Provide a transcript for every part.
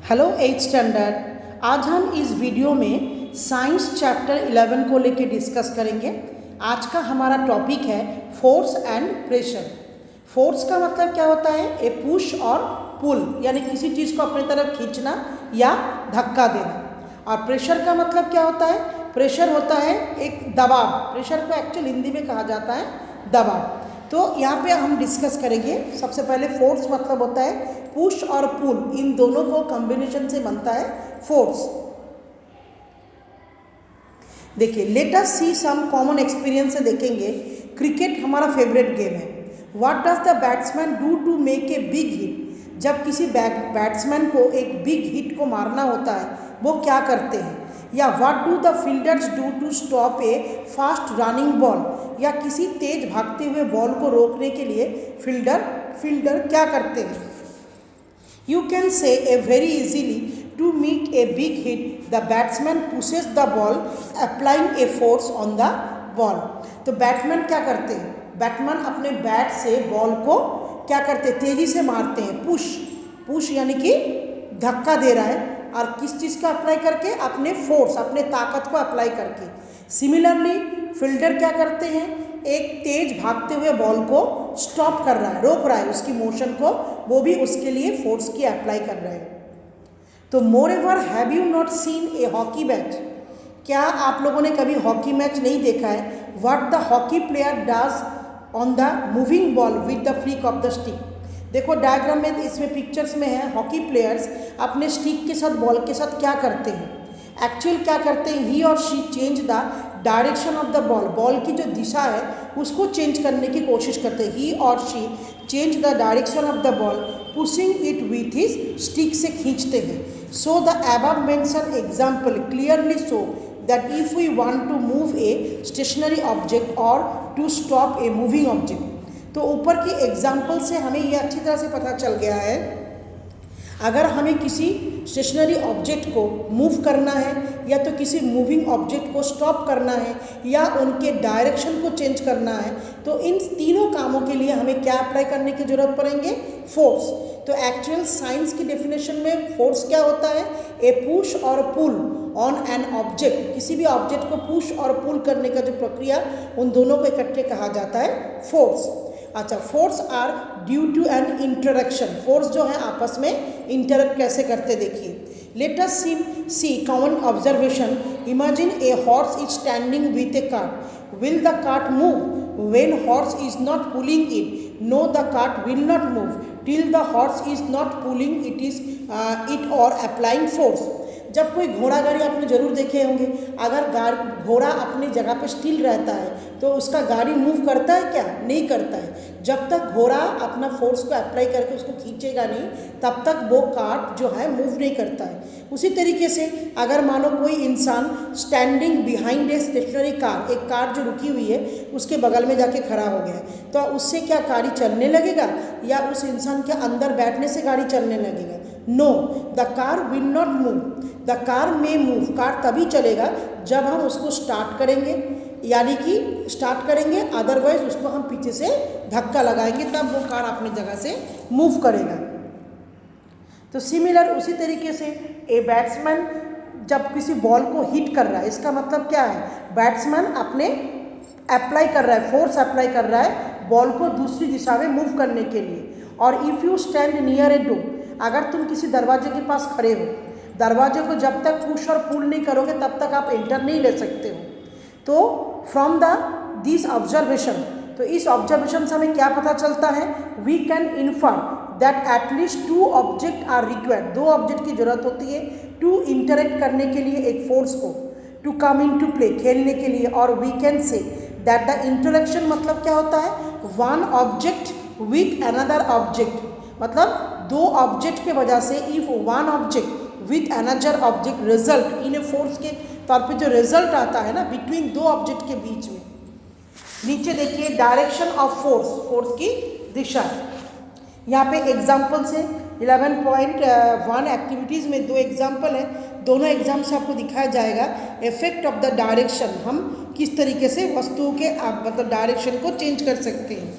Hello 8th standard. आज हम इस वीडियो में साइंस चैप्टर 11 को लेके डिस्कस करेंगे। आज का हमारा टॉपिक है फोर्स एंड प्रेशर। फोर्स का मतलब क्या होता है? ए पुश और पुल, यानी किसी चीज़ को अपनी तरफ खींचना या धक्का देना। और प्रेशर का मतलब क्या होता है? प्रेशर होता है एक दबाव। प्रेशर को एक्चुअल हिंदी में कहा जाता है दबाव। तो यहाँ पे हम डिस्कस करेंगे। सबसे पहले फोर्स मतलब होता है पुश और पुल, इन दोनों को कॉम्बिनेशन से बनता है फोर्स। देखिए, let us see some common experience से देखेंगे। क्रिकेट हमारा फेवरेट गेम है। What does the batsman do to make a big hit? जब किसी बैट्समैन को एक बिग हिट को मारना होता है, वो क्या करते हैं? या what do the fielders do to stop a fast running ball? या किसी तेज भागते हुए बॉल को रोकने के लिए फील्डर क्या करते हैं? You can say a very easily to make a big hit, the batsman pushes the ball, applying a force on the ball. तो बैट्समैन क्या करते हैं? बैट्समैन अपने बैट से बॉल को क्या करते हैं? तेजी से मारते हैं। पुश यानी कि धक्का दे रहा है। और किस चीज़ का अप्लाई करके? अपने फोर्स, अपने ताकत को अप्लाई करके। सिमिलरली फील्डर क्या करते हैं? एक तेज भागते हुए बॉल को स्टॉप कर रहा है, रोक रहा है उसकी मोशन को, वो भी उसके लिए फोर्स की अप्लाई कर रहे हैं। तो moreover, have you not seen a hockey match? क्या आप लोगों ने कभी हॉकी मैच नहीं देखा है? What the hockey player does on the moving ball with the flick of the stick? देखो डायग्राम में, इसमें पिक्चर्स में है, हॉकी प्लेयर्स अपने स्टिक के साथ, बॉल के साथ क्या करते हैं? एक्चुअल क्या करते हैं? ही और she change the direction of the ball. Ball की जो दिशा है उसको चेंज करने की कोशिश करते हैं। ही और she change the direction of the ball pushing it with his stick, से खींचते हैं। So the above mention example clearly show that if we want to move a stationary object और to stop a moving object. तो ऊपर की example से हमें यह अच्छी तरह से पता चल गया है, अगर हमें किसी स्टेशनरी ऑब्जेक्ट को मूव करना है, या तो किसी मूविंग ऑब्जेक्ट को स्टॉप करना है, या उनके डायरेक्शन को चेंज करना है, तो इन तीनों कामों के लिए हमें क्या अप्लाई करने की जरूरत पड़ेंगे? फोर्स। तो एक्चुअल साइंस की डेफिनेशन में फोर्स क्या होता है? ए पुश और पुल ऑन एन ऑब्जेक्ट। किसी भी ऑब्जेक्ट को पुश और पुल करने का जो प्रक्रिया, उन दोनों को इकट्ठे कहा जाता है फोर्स। अच्छा, force are due to an interaction. Force जो है आपस में इंटरेक्ट कैसे करते, देखिए। Let us see common observation. Imagine a horse is standing with a cart. Will the cart move when horse is not pulling it? No, the cart will not move till the horse is not pulling it और applying force. जब कोई घोड़ा गाड़ी आपने जरूर देखे होंगे, अगर घोड़ा अपनी जगह पे स्टिल रहता है तो उसका गाड़ी मूव करता है क्या? नहीं करता है। जब तक घोड़ा अपना फोर्स को अप्लाई करके उसको खींचेगा नहीं, तब तक वो कार्ट जो है मूव नहीं करता है। उसी तरीके से अगर मानो कोई इंसान standing behind a stationary car, एक कार जो रुकी हुई है उसके बगल में जाके खड़ा हो गया है, तो उससे क्या गाड़ी चलने लगेगा, या उस इंसान के अंदर बैठने से गाड़ी चलने लगेगा? No, the car will not move. The car में मूव। कार तभी चलेगा जब हम उसको स्टार्ट करेंगे, यानी कि स्टार्ट करेंगे, अदरवाइज उसको हम पीछे से धक्का लगाएंगे, तब वो कार अपनी जगह से मूव करेगा। तो सिमिलर उसी तरीके से ए बैट्समैन जब किसी बॉल को हिट कर रहा है, इसका मतलब क्या है? बैट्समैन अपने अप्लाई कर रहा है, फोर्स अप्लाई कर रहा है बॉल को दूसरी दिशा में मूव करने के लिए। और if you stand near a door, अगर तुम किसी दरवाजे के पास खड़े हो, दरवाजे को जब तक पुश और पुल नहीं करोगे तब तक आप एंटर नहीं ले सकते हो। तो फ्रॉम दिस ऑब्जर्वेशन, तो इस ऑब्जर्वेशन से हमें क्या पता चलता है? We can infer that at least two object are required. दो ऑब्जेक्ट की जरूरत होती है टू इंटरेक्ट करने के लिए एक फोर्स को, to come into play, खेलने के लिए। और we can say that the interaction मतलब क्या होता है? One object with another object, मतलब दो ऑब्जेक्ट के वजह से, if one object with another object result in a force के तौर पे जो रिजल्ट आता है ना बिटवीन दो ऑब्जेक्ट के बीच में। नीचे देखिए डायरेक्शन ऑफ फोर्स, फोर्स की दिशा। यहाँ पे एग्जाम्पल से 11.1 एक्टिविटीज़ में दो एग्जाम्पल है, दोनों एग्जाम से आपको दिखाया जाएगा इफेक्ट ऑफ द डायरेक्शन। हम किस तरीके से वस्तुओं के मतलब डायरेक्शन को चेंज कर सकते हैं।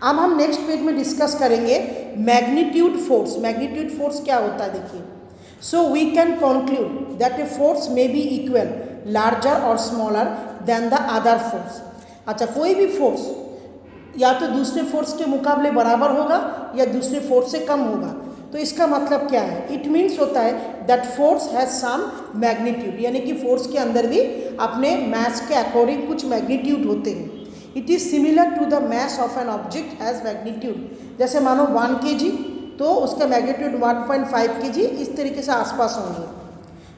अब हम नेक्स्ट पेज में डिस्कस करेंगे मैग्नीट्यूड फोर्स। मैग्नीट्यूड फोर्स क्या होता है देखिए। So we can conclude that a force may be equal, larger और smaller than the other force. अच्छा, कोई भी फोर्स या तो दूसरे फोर्स के मुकाबले बराबर होगा या दूसरे फोर्स से कम होगा। तो इसका मतलब क्या है? इट मीन्स होता है that force has some magnitude, यानी कि फोर्स के अंदर भी अपने मास के अकॉर्डिंग कुछ मैग्नीट्यूड होते हैं। It is similar to the mass of an object has magnitude. जैसे मानो 1 kg तो उसका मैग्नीट्यूड 1.5 kg, इस तरीके से आसपास होंगे।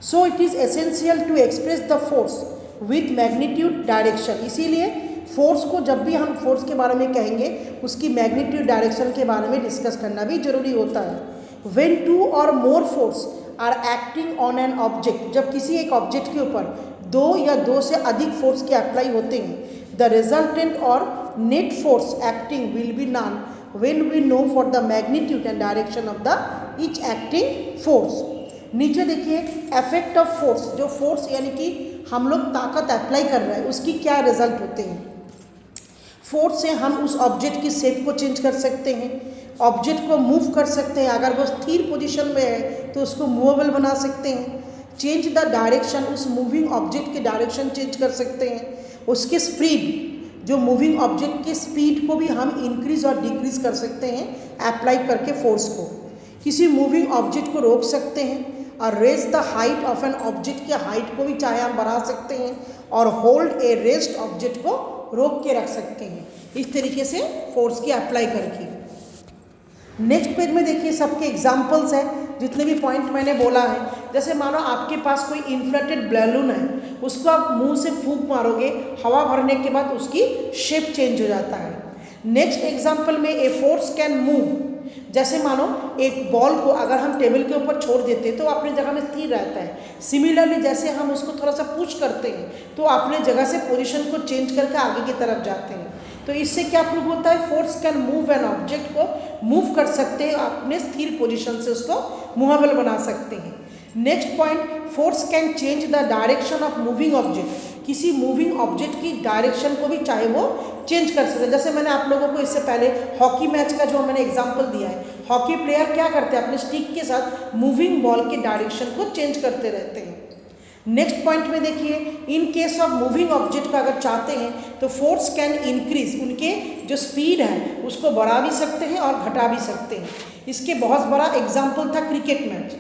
So it is essential to express the force with magnitude direction. इसीलिए फोर्स को जब भी हम फोर्स के बारे में कहेंगे उसकी मैग्नीट्यूड डायरेक्शन के बारे में डिस्कस करना भी जरूरी होता है। व्हेन 2 और more force are acting on an object, जब किसी एक ऑब्जेक्ट के ऊपर 2 या 2 से अधिक फोर्स के अप्लाई होते हैं, द रिजल्टेंट और net force acting will be known when we know for the magnitude and direction of the each acting force. नीचे देखिए इफेक्ट ऑफ फोर्स, जो फोर्स यानी कि हम लोग ताकत अप्लाई कर रहे हैं उसकी क्या रिजल्ट होते हैं। फोर्स से हम उस ऑब्जेक्ट की शेप को चेंज कर सकते हैं, ऑब्जेक्ट को मूव कर सकते हैं, अगर वो स्थिर पोजीशन में है तो उसको मूवेबल बना सकते हैं। चेंज द डायरेक्शन, उस मूविंग ऑब्जेक्ट की डायरेक्शन चेंज कर सकते हैं। उसके स्पीड, जो मूविंग ऑब्जेक्ट के स्पीड को भी हम इंक्रीज और डिक्रीज कर सकते हैं अप्लाई करके फोर्स को। किसी मूविंग ऑब्जेक्ट को रोक सकते हैं और raise the height of an object के हाइट को भी चाहे हम बढ़ा सकते हैं और होल्ड ए रेस्ट ऑब्जेक्ट को रोक के रख सकते हैं, इस तरीके से फोर्स की अप्लाई करके। नेक्स्ट पेज में देखिए सबके एग्जाम्पल्स हैं, जितने भी पॉइंट मैंने बोला है। जैसे मानो आपके पास कोई इन्फ्लेटेड बैलून है, उसको आप मुंह से फूंक मारोगे, हवा भरने के बाद उसकी शेप चेंज हो जाता है। नेक्स्ट एग्जाम्पल में ए फोर्स कैन मूव, जैसे मानो एक बॉल को अगर हम टेबल के ऊपर छोड़ देते तो अपनी जगह में स्थिर रहता है। सिमिलरली जैसे हम उसको थोड़ा सा पुश करते हैं तो अपने जगह से पोजीशन को चेंज करके आगे की तरफ जाते हैं। तो इससे क्या प्रूव होता है? Force can move an object को मूव कर सकते हैं, अपने स्थिर पोजीशन से उसको मूवेबल बना सकते हैं। Next point, force can change the direction of moving object, किसी मूविंग ऑब्जेक्ट की डायरेक्शन को भी चाहे वो चेंज कर सकते हैं। जैसे मैंने आप लोगों को इससे पहले हॉकी मैच का जो मैंने एग्जांपल दिया है, हॉकी प्लेयर क्या करते हैं, अपने स्टिक के साथ मूविंग बॉल के डायरेक्शन को चेंज करते रहते हैं। नेक्स्ट पॉइंट में देखिए, in case of moving object का अगर चाहते हैं तो फोर्स कैन इंक्रीज, उनके जो स्पीड है उसको बढ़ा भी सकते हैं और घटा भी सकते हैं। इसके बहुत बड़ा एग्जाम्पल था क्रिकेट मैच।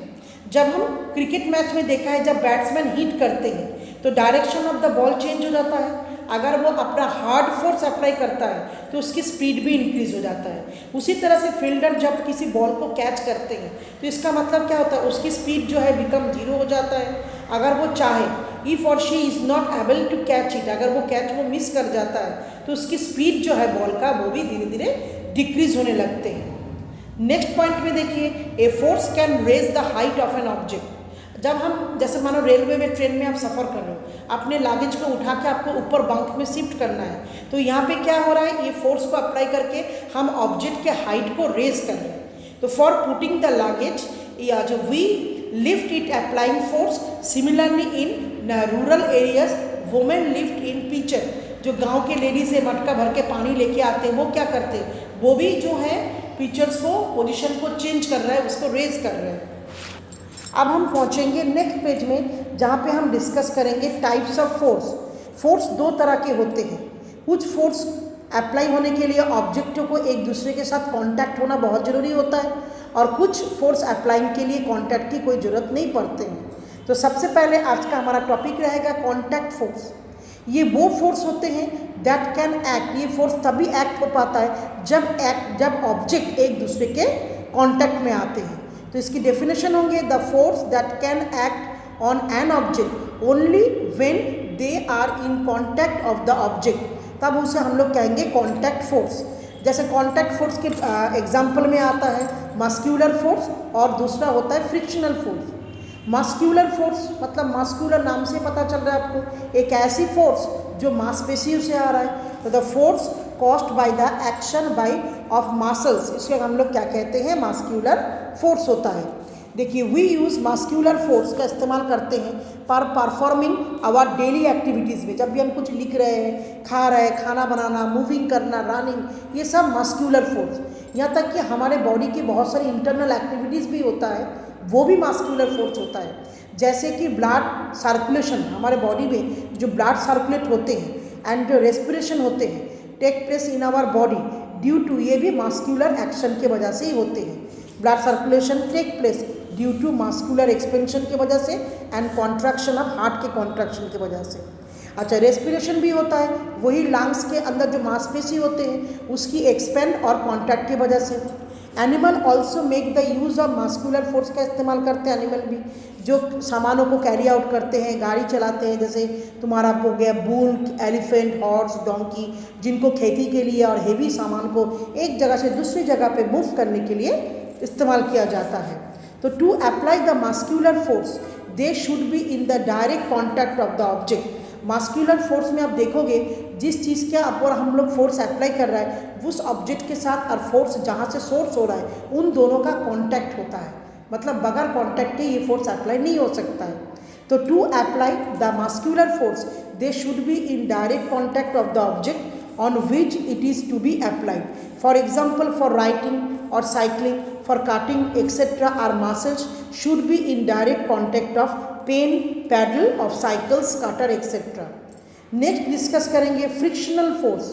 जब हम क्रिकेट मैच में देखा है, जब बैट्समैन हिट करते हैं तो direction of the ball change हो जाता है। अगर वो अपना हार्ड फोर्स अप्लाई करता है तो उसकी स्पीड भी इंक्रीज हो जाता है। उसी तरह से फील्डर जब किसी बॉल को कैच करते हैं तो इसका मतलब क्या होता है, उसकी स्पीड जो है बिकम 0 हो जाता है। अगर वो चाहे, इफ़ और she is not able to catch it, अगर वो कैच वो मिस कर जाता है तो उसकी स्पीड जो है बॉल का वो भी धीरे धीरे डिक्रीज होने लगते हैं। नेक्स्ट पॉइंट में देखिए, a force can raise the height of an object. जब हम जैसे मानो रेलवे में, ट्रेन में आप सफ़र कर रहे हो, अपने लागेज को उठा के आपको ऊपर बंक में शिफ्ट करना है, तो यहाँ पे क्या हो रहा है, ये फोर्स को अप्लाई करके हम ऑब्जेक्ट के हाइट को रेज कर रहे हैं। तो फॉर पुटिंग द लागेज या जो we lift it applying force. Similarly in rural areas women lift in pitcher, जो गांव के लेडीज है मटका भर के पानी लेके आते हैं, वो क्या करते हैं, वो भी जो है पिचर्स को पोजीशन को चेंज कर रहा है, उसको रेज कर रहे हैं। अब हम पहुंचेंगे नेक्स्ट पेज में, जहाँ पे हम डिस्कस करेंगे टाइप्स ऑफ फोर्स। फोर्स 2 तरह के होते हैं। कुछ फोर्स अप्लाई होने के लिए ऑब्जेक्टों को एक दूसरे के साथ कांटेक्ट होना बहुत ज़रूरी होता है, और कुछ फोर्स अप्लाइंग के लिए कांटेक्ट की कोई ज़रूरत नहीं पड़ते हैं। तो सबसे पहले आज का हमारा टॉपिक रहेगा कांटेक्ट फोर्स। ये वो फोर्स होते हैं दैट कैन एक्ट। ये फोर्स तभी एक्ट हो पाता है जब ऑब्जेक्ट एक दूसरे के कांटेक्ट में आते हैं। तो इसकी डेफिनेशन होंगे, the force that can act on an object only when they are in contact of the object, तब उसे हम लोग कहेंगे कांटेक्ट फोर्स। जैसे कांटेक्ट फोर्स के एग्जाम्पल में आता है मस्क्यूलर फोर्स, और दूसरा होता है फ्रिक्शनल फोर्स। मस्क्यूलर फोर्स मतलब मस्क्यूलर नाम से पता चल रहा है आपको, एक ऐसी फोर्स जो मांसपेशियों से आ रहा है। तो the force caused by the action by of muscles, इसको हम लोग क्या कहते हैं, मस्क्यूलर फोर्स होता है। देखिए वी यूज़ मस्कुलर फोर्स का इस्तेमाल करते हैं पर परफॉर्मिंग आवर डेली एक्टिविटीज़ में। जब भी हम कुछ लिख रहे हैं, खा रहे हैं, खाना बनाना, मूविंग करना, रनिंग, ये सब मस्कुलर फोर्स। यहाँ तक कि हमारे बॉडी की बहुत सारी इंटरनल एक्टिविटीज़ भी होता है, वो भी मस्कुलर फोर्स होता है। जैसे कि ब्लड सर्कुलेशन, हमारे बॉडी में जो ब्लड सर्कुलेट होते हैं एंड जो रेस्पिरेशन होते हैं take place in our body due to, ये भी मस्कुलर एक्शन की वजह से ही होते हैं। Blood circulation take place due to muscular expansion की वजह से एंड कॉन्ट्रैक्शन ऑफ हार्ट के कॉन्ट्रैक्शन की वजह से। अच्छा, रेस्पिरेशन भी होता है, वही लंग्स के अंदर जो मांसपेशी होते हैं उसकी एक्सपेंड और कॉन्ट्रैक्ट की वजह से। Animal also make the use of muscular force का इस्तेमाल करते हैं एनिमल भी, जो सामानों को कैरी आउट करते हैं, गाड़ी चलाते हैं, जैसे तुम्हारा हो गया बुल, एलिफेंट, हॉर्स, डोंकी, जिनको खेती के लिए और हेवी सामान को एक जगह से दूसरी जगह पे मूव करने के लिए इस्तेमाल किया जाता है। तो to apply the muscular force they should be in the direct contact of the object. Muscular force में आप देखोगे जिस चीज़ के ऊपर हम लोग फोर्स अप्लाई कर रहा है उस ऑब्जेक्ट के साथ और फोर्स जहाँ से सोर्स हो रहा है उन दोनों का कांटेक्ट होता है, मतलब बगैर कांटेक्ट के ये फोर्स अप्लाई नहीं हो सकता है। तो to apply the muscular force they should be in direct contact of the object on which it is to be applied. For example for writing और cycling, for cutting etcetera are muscles should be in direct contact of pen, pedal of cycles, cutter etcetera. Next discuss करेंगे frictional force.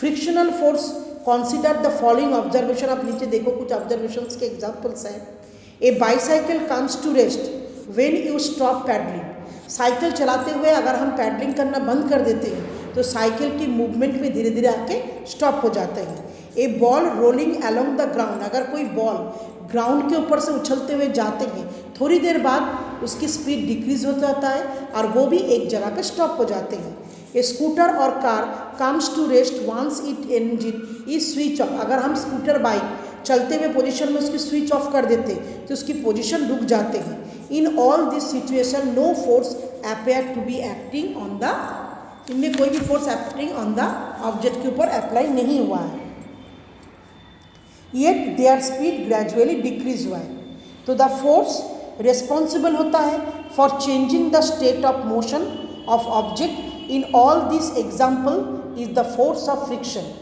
Frictional force consider the following observation. आप नीचे देखो कुछ observations के examples हैं। A bicycle comes to rest when you stop pedalling. Cycle चलाते हुए अगर हम पैडलिंग करना बंद कर देते हैं तो साइकिल की मूवमेंट में धीरे धीरे आके स्टॉप हो जाते हैं। A ball rolling along the ground, अगर कोई बॉल ग्राउंड के ऊपर से उछलते हुए जाते हैं थोड़ी देर बाद उसकी स्पीड डिक्रीज हो जाता है और वो भी एक जगह पे स्टॉप हो जाते हैं। ए स्कूटर और car comes to rest once it engine is switch off. अगर हम स्कूटर बाइक चलते हुए पोजीशन में उसकी स्विच ऑफ कर देते तो उसकी पोजीशन रुक जाते हैं। In all this situation no force appear to be acting on the, इनमें कोई भी force acting on the object के ऊपर अप्लाई नहीं हुआ है, yet their speed gradually decrease हुआ है। तो द फोर्स रिस्पॉन्सिबल होता है for changing the state of motion of object in all this example is the force of friction.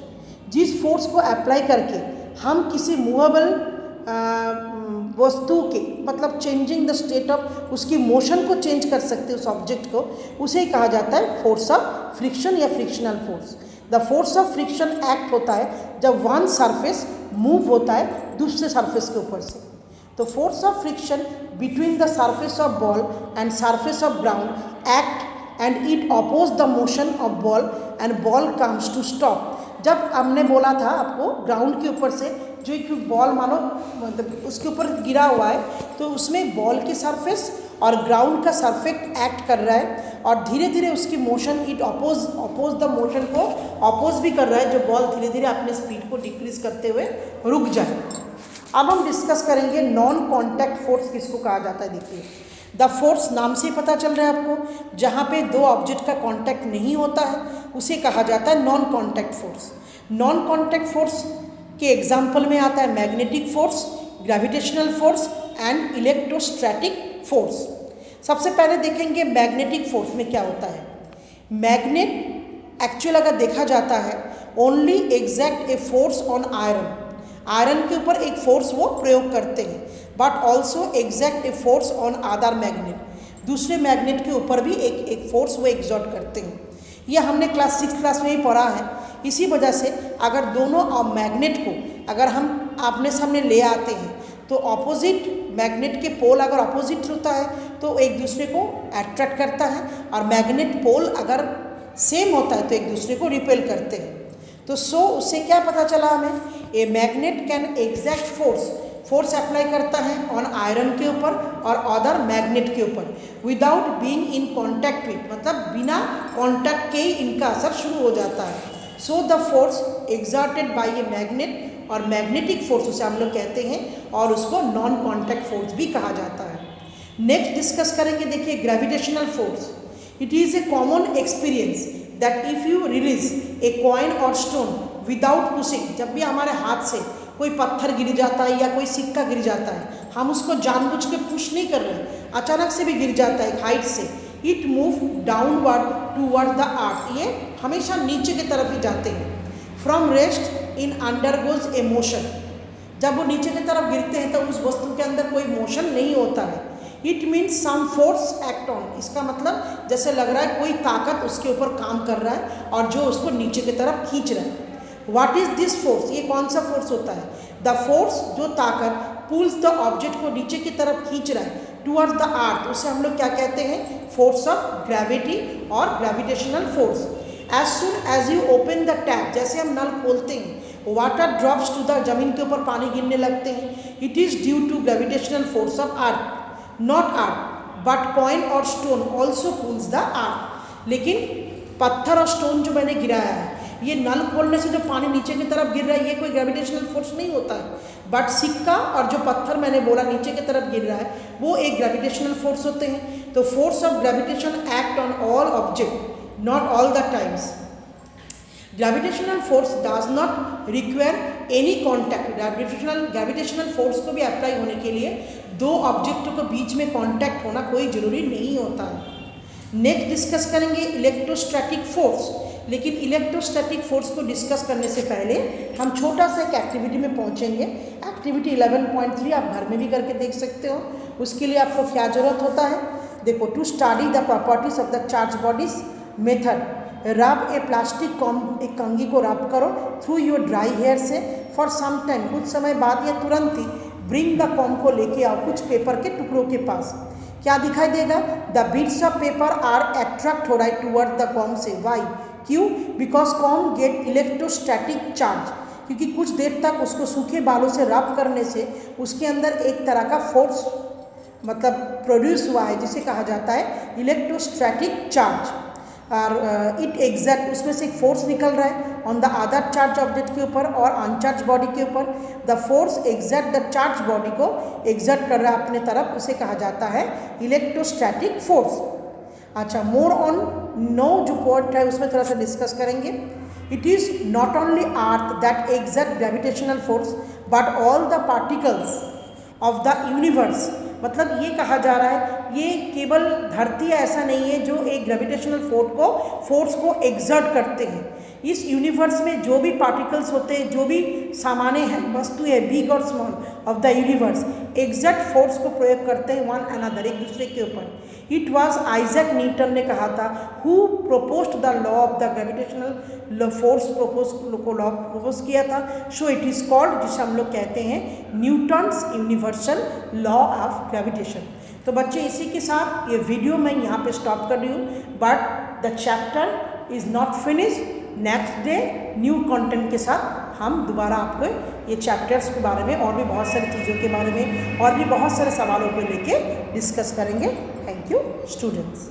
जिस फोर्स को अप्लाई करके हम किसी मूवेबल वस्तु के, मतलब चेंजिंग द स्टेट ऑफ उसकी मोशन को चेंज कर सकते उस ऑब्जेक्ट को, उसे कहा जाता है फोर्स ऑफ फ्रिक्शन या frictional force. The force of friction act होता है जब वन सरफेस मूव होता है दूसरे सरफेस के ऊपर से। तो force of friction between the surface of ball and surface of ground act and it oppose the motion of ball and ball comes to stop. जब हमने बोला था आपको ग्राउंड के ऊपर से जो एक बॉल मानो मतलब उसके ऊपर गिरा हुआ है तो उसमें बॉल की सरफेस और ग्राउंड का सरफेस एक्ट कर रहा है और धीरे धीरे उसकी motion it oppose the motion को अपोज भी कर रहा है, जो बॉल धीरे धीरे अपने स्पीड को डिक्रीज करते हुए रुक जाए। अब हम डिस्कस करेंगे नॉन कॉन्टैक्ट फोर्स किसको कहा जाता है। देखिए द फोर्स नाम से पता चल रहा है आपको, जहाँ पे दो ऑब्जेक्ट का कांटेक्ट नहीं होता है उसे कहा जाता है non contact force. Non contact force के एग्जाम्पल में आता है magnetic force, gravitational force and electrostatic force. सबसे पहले देखेंगे मैग्नेटिक फोर्स में क्या होता है। मैग्नेट एक्चुअल अगर देखा जाता है only exact a force on iron, iron के ऊपर एक फोर्स वो प्रयोग करते हैं, but also exact a force on other magnet, दूसरे मैग्नेट के ऊपर भी एक फोर्स वो एग्जॉर्ट करते हैं। यह हमने क्लास 6 क्लास में ही पढ़ा है। इसी वजह से अगर दोनों मैग्नेट को अगर हम आमने सामने ले आते हैं तो ऑपोजिट मैग्नेट के पोल अगर ऑपोजिट होता है तो एक दूसरे को अट्रैक्ट करता है और मैग्नेट पोल अगर सेम होता है तो एक दूसरे को रिपेल करते हैं। तो उससे क्या पता चला हमें, a magnet can exact force apply करता है ऑन आयरन के ऊपर और अदर मैग्नेट के ऊपर without being in contact with, मतलब बिना कांटेक्ट के ही इनका असर शुरू हो जाता है। So the force exerted by a magnet और मैग्नेटिक फोर्स उसे हम लोग कहते हैं और उसको नॉन कांटेक्ट फोर्स भी कहा जाता है। नेक्स्ट डिस्कस करेंगे, देखिए gravitational force. It is a common experience that if you release a coin और स्टोन विदाउट पुशिंग, जब भी हमारे हाथ से कोई पत्थर गिर जाता है या कोई सिक्का गिर जाता है, हम उसको जानबूझ के पुश नहीं कर रहे हैं, अचानक से भी गिर जाता है हाइट से, it move downward toward the earth, ये हमेशा नीचे की तरफ ही जाते हैं। From rest in undergoes A motion, जब वो नीचे की तरफ गिरते हैं तो उस वस्तु के अंदर कोई मोशन नहीं होता है। It means some force act on, इसका मतलब जैसे लग रहा है कोई ताकत उसके ऊपर काम कर रहा है और जो उसको नीचे की तरफ खींच रहा है। व्हाट इज दिस फोर्स, ये कौन सा फोर्स होता है? द फोर्स, जो ताकत पुल्स द ऑब्जेक्ट को नीचे की तरफ खींच रहा है टूवर्ड्स द अर्थ, उसे हम लोग क्या कहते हैं? फोर्स ऑफ ग्रेविटी और gravitational force. As soon as you open the tap, जैसे हम नल खोलते हैं वाटर ड्रॉप्स टू द, जमीन के ऊपर पानी गिरने लगते हैं। It is due to gravitational force of earth, not earth but coin और stone also pulls the earth. लेकिन पत्थर और स्टोन जो मैंने गिराया है, ये नल खोलने से जो पानी नीचे की तरफ गिर रहा है, ये कोई ग्रेविटेशनल फोर्स नहीं होता है, बट सिक्का और जो पत्थर मैंने बोला नीचे की तरफ गिर रहा है, वो एक ग्रेविटेशनल फोर्स होते हैं। तो force of gravitation act on all object, not all the times. Gravitational force does not require any contact, gravitational force को भी अप्लाई होने के लिए दो ऑब्जेक्टों के बीच में कॉन्टैक्ट होना कोई ज़रूरी नहीं होता है। नेक्स्ट डिस्कस करेंगे इलेक्ट्रोस्टैटिक फोर्स, लेकिन इलेक्ट्रोस्टैटिक फोर्स को डिस्कस करने से पहले हम छोटा सा एक एक्टिविटी में पहुंचेंगे। एक्टिविटी 11.3 आप घर में भी करके देख सकते हो। उसके लिए आपको क्या ज़रूरत होता है? देखो, to study the properties of the charge bodies method, rub a plastic comb, एक कंघी को रब करो थ्रू योर ड्राई हेयर से फॉर सम टाइम, कुछ समय बाद या तुरंत ही ब्रिंग द कॉम को लेके आओ कुछ पेपर के टुकड़ों के पास। क्या दिखाई देगा? The bits of paper are attract हो रहा है टूवर्ड द कॉम से। वाई? क्यों? Because comb get electrostatic charge, क्योंकि कुछ देर तक उसको सूखे बालों से रब करने से उसके अंदर एक तरह का फोर्स मतलब प्रोड्यूस हुआ है, जिसे कहा जाता है इलेक्ट्रोस्टैटिक चार्ज। और इट एग्जैक्ट, उसमें से एक फोर्स निकल रहा है on the other charge object के ऊपर और अनचार्ज बॉडी के ऊपर। The force exact the charge body को एग्जैक्ट कर रहा है अपने तरफ, उसे कहा जाता है इलेक्ट्रोस्टैटिक फोर्स। अच्छा, मोर ऑन नो जो पॉइंट है उसमें थोड़ा सा डिस्कस करेंगे। It is not only earth that exact gravitational force but all the particles of the universe, मतलब ये कहा जा रहा है ये केवल धरती ऐसा नहीं है जो एक ग्रेविटेशनल फोर्स को एग्जर्ट करते हैं। इस यूनिवर्स में जो भी पार्टिकल्स होते हैं, जो भी सामान्य हैं, वस्तु है, बिग और small of the universe, exact force को प्रयोग करते हैं वन अनदर, एक दूसरे के ऊपर। इट वाज आइजैक न्यूटन ने कहा था who proposed the law of the gravitational force, propose किया था। सो इट इज़ कॉल्ड, जिसे हम लोग कहते हैं Newton's universal law of gravitation. तो बच्चे, इसी के साथ ये वीडियो मैं यहाँ पे स्टॉप कर रही हूँ, but the chapter is not finish. Next day new content के साथ हम दोबारा आपको ये चैप्टर्स के बारे में और भी बहुत सारी चीज़ों के बारे में और भी बहुत सारे सवालों को लेके डिस्कस करेंगे। Thank you students.